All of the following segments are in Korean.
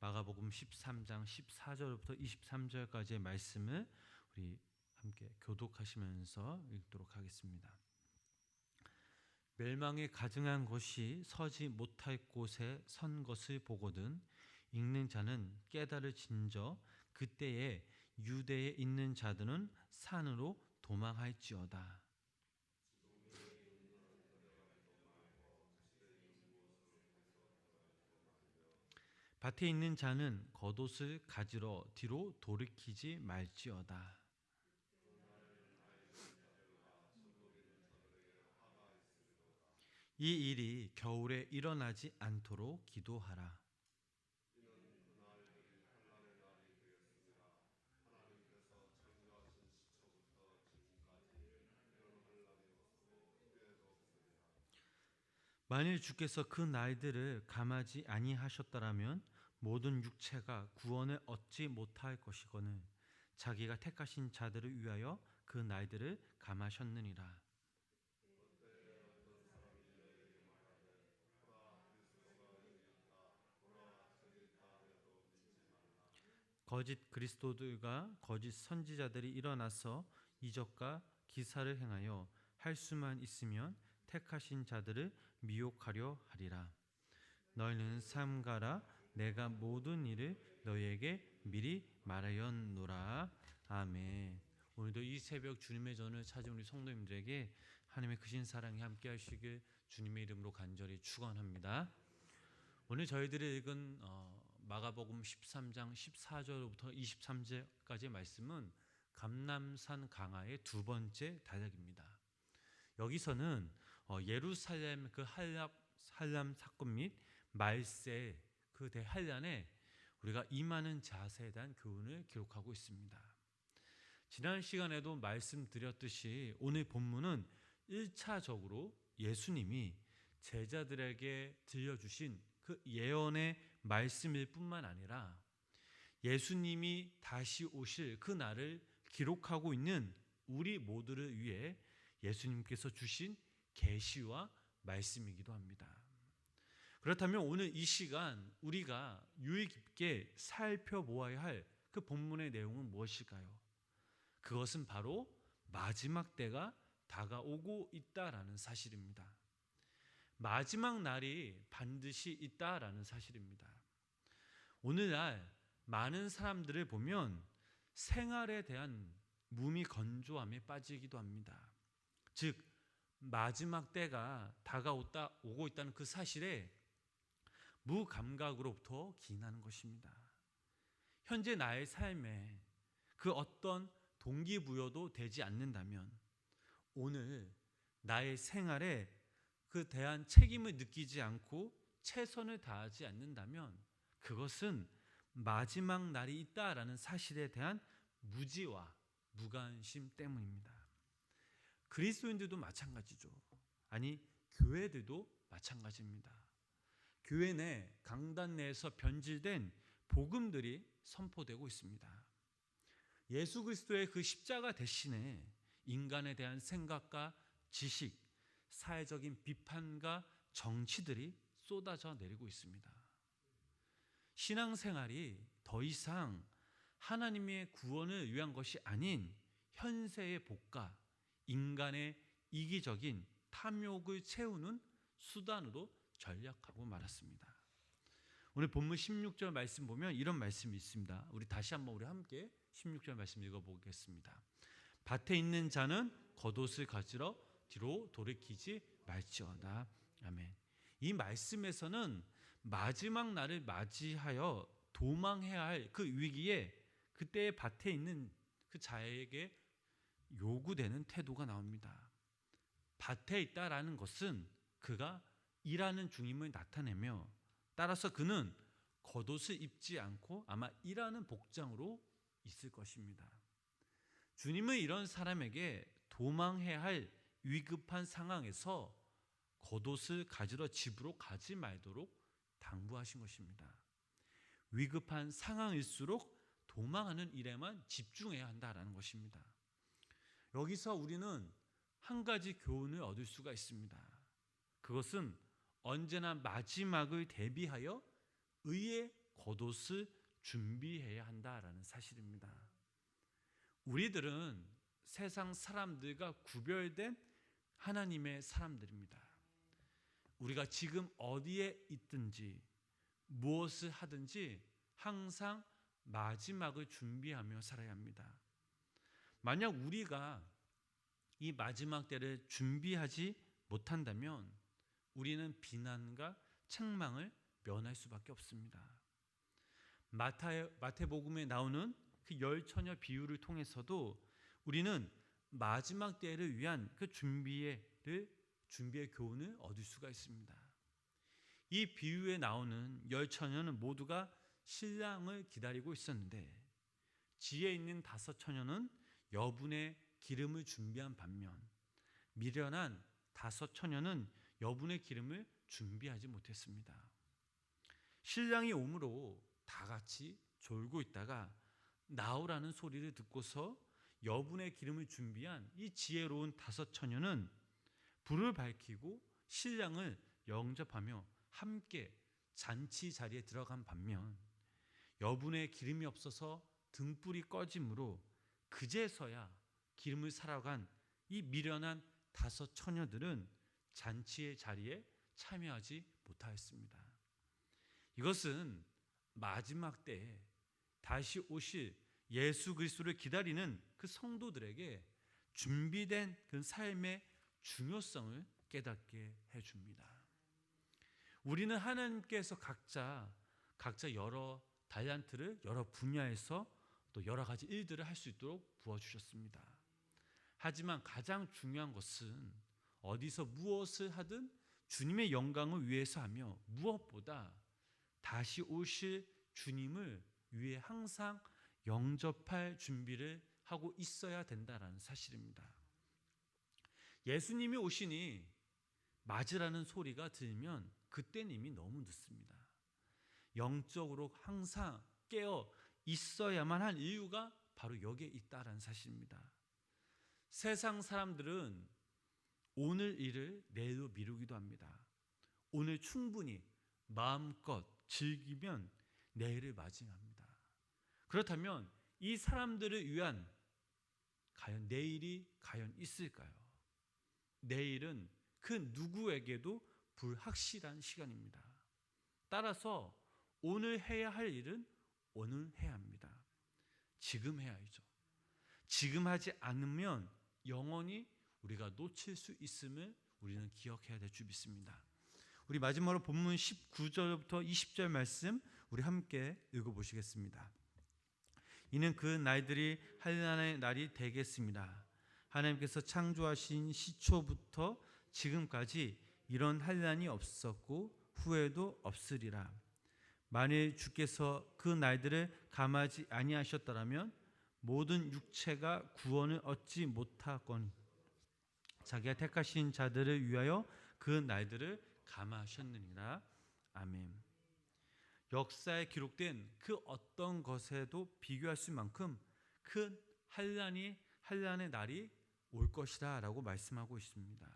마가복음 13장 14절부터 23절까지의 말씀을 우리 함께 교독하시면서 읽도록 하겠습니다. 멸망에 가증한 것이 서지 못할 곳에 선 것을 보거든 읽는 자는 깨달을진저 그때에 유대에 있는 자들은 산으로 도망할지어다. 밭에 있는 자는 겉옷을 가지러 뒤로 돌이키지 말지어다. 이 일이 겨울에 일어나지 않도록 기도하라. 만일 주께서 그 날들을 감하지 아니하셨더라면 모든 육체가 구원을 얻지 못할 것이거늘 자기가 택하신 자들을 위하여 그 날들을 감하셨느니라. 거짓 그리스도들과 거짓 선지자들이 일어나서 이적과 기사를 행하여 할 수만 있으면 택하신 자들을 미혹하려 하리라. 너희는 삼가라. 내가 모든 일을 너희에게 미리 말하였노라. 아멘. 오늘도 이 새벽 주님의 전을 찾은 우리 성도님들에게 하나님의 크신 사랑이 함께 하시길 주님의 이름으로 간절히 축원합니다. 오늘 저희들이 읽은 마가복음 13장 14절부터 23절까지의 말씀은 감람산 강화의 두 번째 단락입니다. 여기서는 예루살렘 그 한람 사건 및 말세 그 대환란에 우리가 임하는 자세에 대한 교훈을 기록하고 있습니다. 지난 시간에도 말씀드렸듯이 오늘 본문은 1차적으로 예수님이 제자들에게 들려주신 그 예언의 말씀일 뿐만 아니라 예수님이 다시 오실 그 날을 기록하고 있는 우리 모두를 위해 예수님께서 주신 계시와 말씀이기도 합니다. 그렇다면 오늘 이 시간 우리가 유의 깊게 살펴보아야 할 그 본문의 내용은 무엇일까요? 그것은 바로 마지막 때가 다가오고 있다라는 사실입니다. 마지막 날이 반드시 있다라는 사실입니다. 오늘날 많은 사람들을 보면 생활에 대한 무미건조함에 빠지기도 합니다. 즉 마지막 때가 다가오고 있다는 그 사실에 무감각으로부터 기인하는 것입니다. 현재 나의 삶에 그 어떤 동기부여도 되지 않는다면 오늘 나의 생활에 그 대한 책임을 느끼지 않고 최선을 다하지 않는다면 그것은 마지막 날이 있다라는 사실에 대한 무지와 무관심 때문입니다. 그리스도인들도 마찬가지죠. 아니 교회들도 마찬가지입니다. 교회 내 강단 내에서 변질된 복음들이 선포되고 있습니다. 예수 그리스도의 그 십자가 대신에 인간에 대한 생각과 지식, 사회적인 비판과 정치들이 쏟아져 내리고 있습니다. 신앙생활이 더 이상 하나님의 구원을 위한 것이 아닌 현세의 복과 인간의 이기적인 탐욕을 채우는 수단으로 전락하고 말았습니다. 오늘 본문 16절 말씀 보면 이런 말씀이 있습니다. 우리 다시 한번 우리 함께 16절 말씀 읽어보겠습니다. 밭에 있는 자는 겉옷을 가지러 뒤로 돌이키지 말지어다. 아멘. 이 말씀에서는 마지막 날을 맞이하여 도망해야 할 그 위기에 그때의 밭에 있는 그 자에게 요구되는 태도가 나옵니다. 밭에 있다라는 것은 그가 일하는 중임을 나타내며 따라서 그는 겉옷을 입지 않고 아마 일하는 복장으로 있을 것입니다. 주님은 이런 사람에게 도망해야 할 위급한 상황에서 겉옷을 가지러 집으로 가지 말도록 당부하신 것입니다. 위급한 상황일수록 도망하는 일에만 집중해야 한다는 것입니다. 여기서 우리는 한 가지 교훈을 얻을 수가 있습니다. 그것은 언제나 마지막을 대비하여 의의 겉옷을 준비해야 한다라는 사실입니다. 우리들은 세상 사람들과 구별된 하나님의 사람들입니다. 우리가 지금 어디에 있든지 무엇을 하든지 항상 마지막을 준비하며 살아야 합니다. 만약 우리가 이 마지막 때를 준비하지 못한다면 우리는 비난과 책망을 면할 수밖에 없습니다. 마태복음에 나오는 그 열 처녀 비유를 통해서도 우리는 마지막 때를 위한 그 준비의 교훈을 얻을 수가 있습니다. 이 비유에 나오는 열 처녀는 모두가 신랑을 기다리고 있었는데 지혜 있는 다섯 처녀는 여분의 기름을 준비한 반면 미련한 다섯 처녀는 여분의 기름을 준비하지 못했습니다. 신랑이 오므로 다 같이 졸고 있다가 나오라는 소리를 듣고서 여분의 기름을 준비한 이 지혜로운 다섯 처녀는 불을 밝히고 신랑을 영접하며 함께 잔치 자리에 들어간 반면 여분의 기름이 없어서 등불이 꺼짐으로 그제서야 기름을 사러 간 이 미련한 다섯 처녀들은 잔치의 자리에 참여하지 못하였습니다. 이것은 마지막 때에 다시 오실 예수 그리스도를 기다리는 그 성도들에게 준비된 그 삶의 중요성을 깨닫게 해줍니다. 우리는 하나님께서 각자 여러 달란트를 여러 분야에서 또 여러 가지 일들을 할 수 있도록 부어주셨습니다. 하지만 가장 중요한 것은 어디서 무엇을 하든 주님의 영광을 위해서 하며 무엇보다 다시 오실 주님을 위해 항상 영접할 준비를 하고 있어야 된다는 사실입니다. 예수님이 오시니 맞으라는 소리가 들리면 그때는 이미 너무 늦습니다. 영적으로 항상 깨어 있어야만 한 이유가 바로 여기에 있다는 사실입니다. 세상 사람들은 오늘 일을 내일로 미루기도 합니다. 오늘 충분히 마음껏 즐기면 내일을 맞이합니다. 그렇다면 이 사람들을 위한 과연 내일이 과연 있을까요? 내일은 그 누구에게도 불확실한 시간입니다. 따라서 오늘 해야 할 일은 오늘 해야 합니다. 지금 해야죠. 지금 하지 않으면 영원히 우리가 놓칠 수 있음을 우리는 기억해야 될 줄 믿습니다. 우리 마지막으로 본문 19절부터 20절 말씀 우리 함께 읽어보시겠습니다. 이는 그 날들이 한란의 날이 되겠습니다. 하나님께서 창조하신 시초부터 지금까지 이런 한란이 없었고 후에도 없으리라. 만일 주께서 그 날들을 감하지 아니하셨더라면 모든 육체가 구원을 얻지 못하거니 자기가 택하신 자들을 위하여 그 날들을 감하셨느니라. 아멘. 역사에 기록된 그 어떤 것에도 비교할 수 만큼 큰 한란의 날이 올 것이다 라고 말씀하고 있습니다.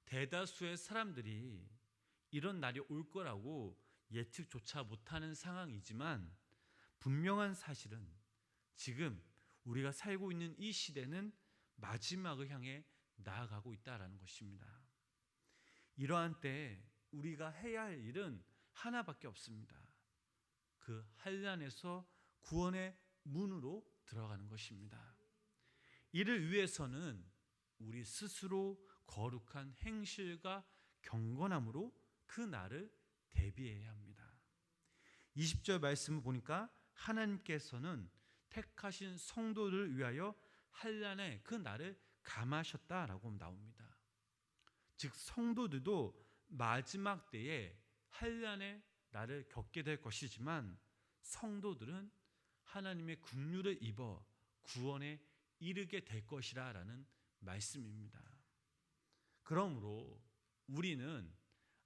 대다수의 사람들이 이런 날이 올 거라고 예측조차 못하는 상황이지만 분명한 사실은 지금 우리가 살고 있는 이 시대는 마지막을 향해 나아가고 있다는 것입니다. 이러한 때에 우리가 해야 할 일은 하나밖에 없습니다. 그 한란에서 구원의 문으로 들어가는 것입니다. 이를 위해서는 우리 스스로 거룩한 행실과 경건함으로 그 날을 대비해야 합니다. 20절 말씀을 보니까 하나님께서는 택하신 성도를 위하여 한란의 그 날을 감하셨다라고 나옵니다. 즉 성도들도 마지막 때에 한란의 날을 겪게 될 것이지만 성도들은 하나님의 긍휼을 입어 구원에 이르게 될 것이라는 말씀입니다. 그러므로 우리는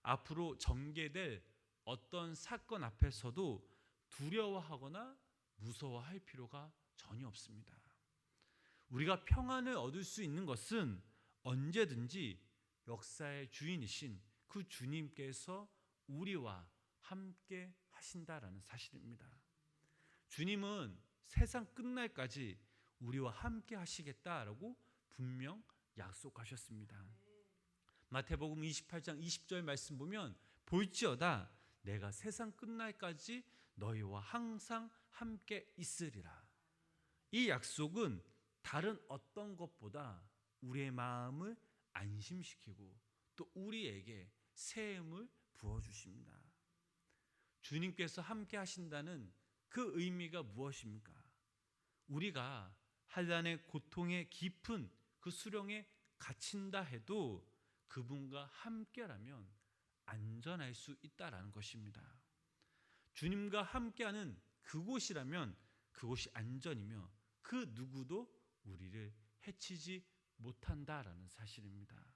앞으로 전개될 어떤 사건 앞에서도 두려워하거나 무서워할 필요가 전혀 없습니다. 우리가 평안을 얻을 수 있는 것은 언제든지 역사의 주인이신 그 주님께서 우리와 함께 하신다라는 사실입니다. 주님은 세상 끝날까지 우리와 함께 하시겠다라고 분명 약속하셨습니다. 마태복음 28장 20절 말씀 보면 볼지어다 내가 세상 끝날까지 너희와 항상 함께 있으리라. 이 약속은 다른 어떤 것보다 우리의 마음을 안심시키고 또 우리에게 새 힘을 부어주십니다. 주님께서 함께 하신다는 그 의미가 무엇입니까? 우리가 한란의 고통의 깊은 그 수렁에 갇힌다 해도 그분과 함께라면 안전할 수 있다라는 것입니다. 주님과 함께하는 그곳이라면 그곳이 안전이며 그 누구도 우리를 해치지 못한다라는 사실입니다.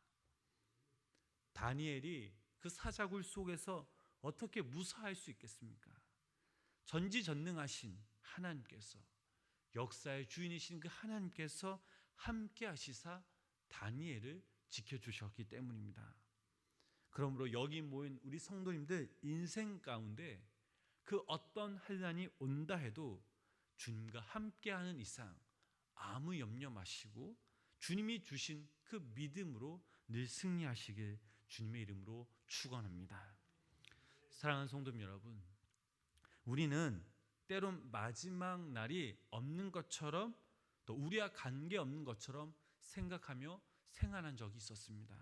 다니엘이 그 사자굴 속에서 어떻게 무사할 수 있겠습니까? 전지전능하신 하나님께서, 역사의 주인이신 그 하나님께서 함께 하시사 다니엘을 지켜주셨기 때문입니다. 그러므로 여기 모인 우리 성도님들 인생 가운데 그 어떤 환난이 온다 해도 주님과 함께하는 이상 아무 염려 마시고 주님이 주신 그 믿음으로 늘 승리하시길 주님의 이름으로 축원합니다. 사랑하는 성도님 여러분, 우리는 때론 마지막 날이 없는 것처럼 또 우리와 관계없는 것처럼 생각하며 생활한 적이 있었습니다.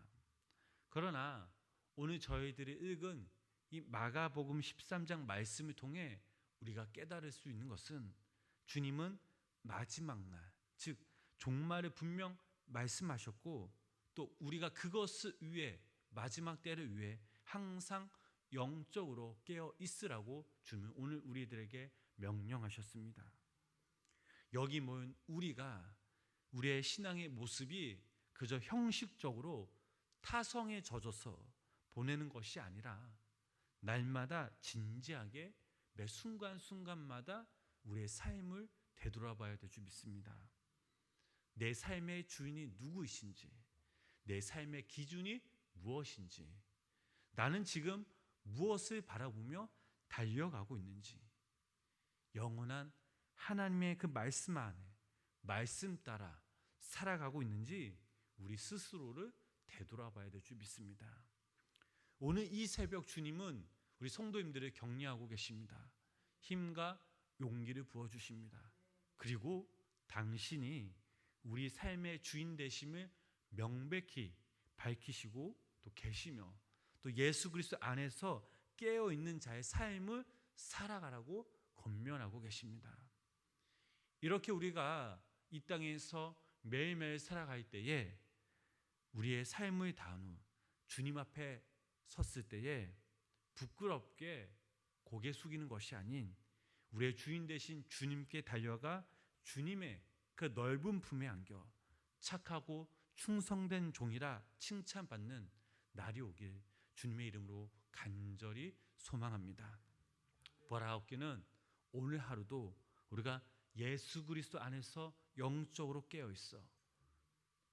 그러나 오늘 저희들이 읽은 이 마가복음 13장 말씀을 통해 우리가 깨달을 수 있는 것은 주님은 마지막 날, 즉 종말을 분명 말씀하셨고 또 우리가 그것을 위해 마지막 때를 위해 항상 영적으로 깨어 있으라고 주님은 오늘 우리들에게 명령하셨습니다. 여기 모인 우리가 우리의 신앙의 모습이 그저 형식적으로 타성에 젖어서 보내는 것이 아니라 날마다 진지하게 매 순간순간마다 우리의 삶을 되돌아봐야 될 줄 믿습니다. 내 삶의 주인이 누구이신지, 내 삶의 기준이 무엇인지, 나는 지금 무엇을 바라보며 달려가고 있는지, 영원한 하나님의 그 말씀 안에 말씀 따라 살아가고 있는지 우리 스스로를 되돌아봐야 될 줄 믿습니다. 오늘 이 새벽 주님은 우리 성도님들을 격려하고 계십니다. 힘과 용기를 부어주십니다. 그리고 당신이 우리 삶의 주인 되심을 명백히 밝히시고 또 계시며 또 예수 그리스도 안에서 깨어있는 자의 삶을 살아가라고 권면하고 계십니다. 이렇게 우리가 이 땅에서 매일매일 살아갈 때에 우리의 삶을 다한 후 주님 앞에 섰을 때에 부끄럽게 고개 숙이는 것이 아닌 우리의 주인 되신 주님께 달려가 주님의 그 넓은 품에 안겨 착하고 충성된 종이라 칭찬받는 날이 오길 주님의 이름으로 간절히 소망합니다. 보라옵기는 오늘 하루도 우리가 예수 그리스도 안에서 영적으로 깨어 있어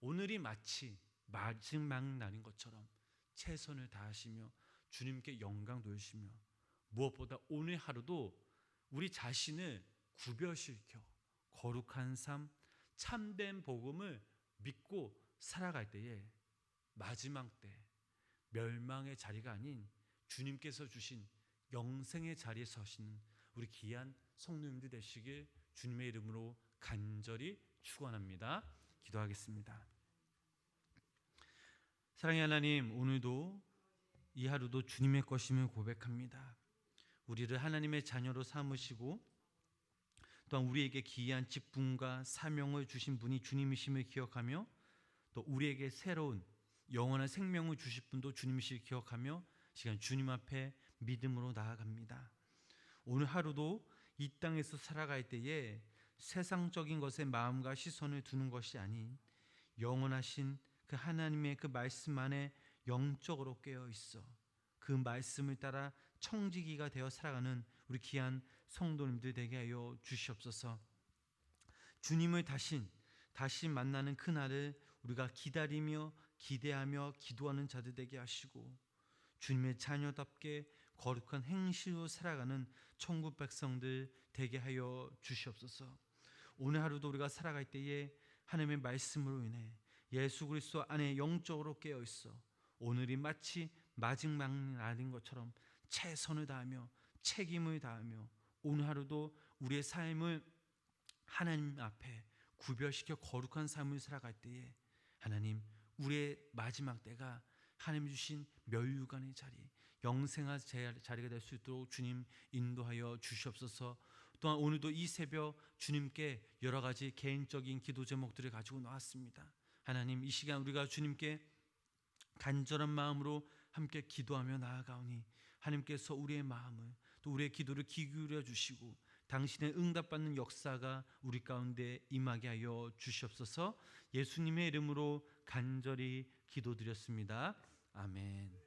오늘이 마치 마지막 날인 것처럼 최선을 다하시며 주님께 영광 돌리시며 무엇보다 오늘 하루도 우리 자신을 구별시켜 거룩한 삶, 참된 복음을 믿고 살아갈 때에 마지막 때 멸망의 자리가 아닌 주님께서 주신 영생의 자리에 서시는 우리 귀한 성도님들 되시길 주님의 이름으로 간절히 축원합니다. 기도하겠습니다. 사랑의 하나님, 오늘도 이 하루도 주님의 것임을 고백합니다. 우리를 하나님의 자녀로 삼으시고 또한 우리에게 귀한 직분과 사명을 주신 분이 주님이심을 기억하며 또 우리에게 새로운 영원한 생명을 주실 분도 주님이심을 기억하며 시간 주님 앞에 믿음으로 나아갑니다. 오늘 하루도 이 땅에서 살아갈 때에 세상적인 것에 마음과 시선을 두는 것이 아닌 영원하신 그 하나님의 그 말씀 안에 영적으로 깨어 있어 그 말씀을 따라 청지기가 되어 살아가는 우리 귀한 성도님들 되게 하여 주시옵소서. 주님을 다시 만나는 그날을 우리가 기다리며 기대하며 기도하는 자들 되게 하시고 주님의 자녀답게 거룩한 행실로 살아가는 천국 백성들 되게 하여 주시옵소서. 오늘 하루도 우리가 살아갈 때에 하나님의 말씀으로 인해 예수 그리스도 안에 영적으로 깨어 있어 오늘이 마치 마지막 날인 것처럼 최선을 다하며 책임을 다하며 오늘 하루도 우리의 삶을 하나님 앞에 구별시켜 거룩한 삶을 살아갈 때에 하나님, 우리의 마지막 때가 하나님 주신 멸류관의 자리, 영생의 자리가 될 수 있도록 주님 인도하여 주시옵소서. 또한 오늘도 이 새벽 주님께 여러 가지 개인적인 기도 제목들을 가지고 나왔습니다. 하나님, 이 시간 우리가 주님께 간절한 마음으로 함께 기도하며 나아가오니 하나님께서 우리의 마음을 또 우리의 기도를 귀 기울여 주시고 당신의 응답받는 역사가 우리 가운데 임하게 하여 주시옵소서. 예수님의 이름으로 간절히 기도드렸습니다. 아멘.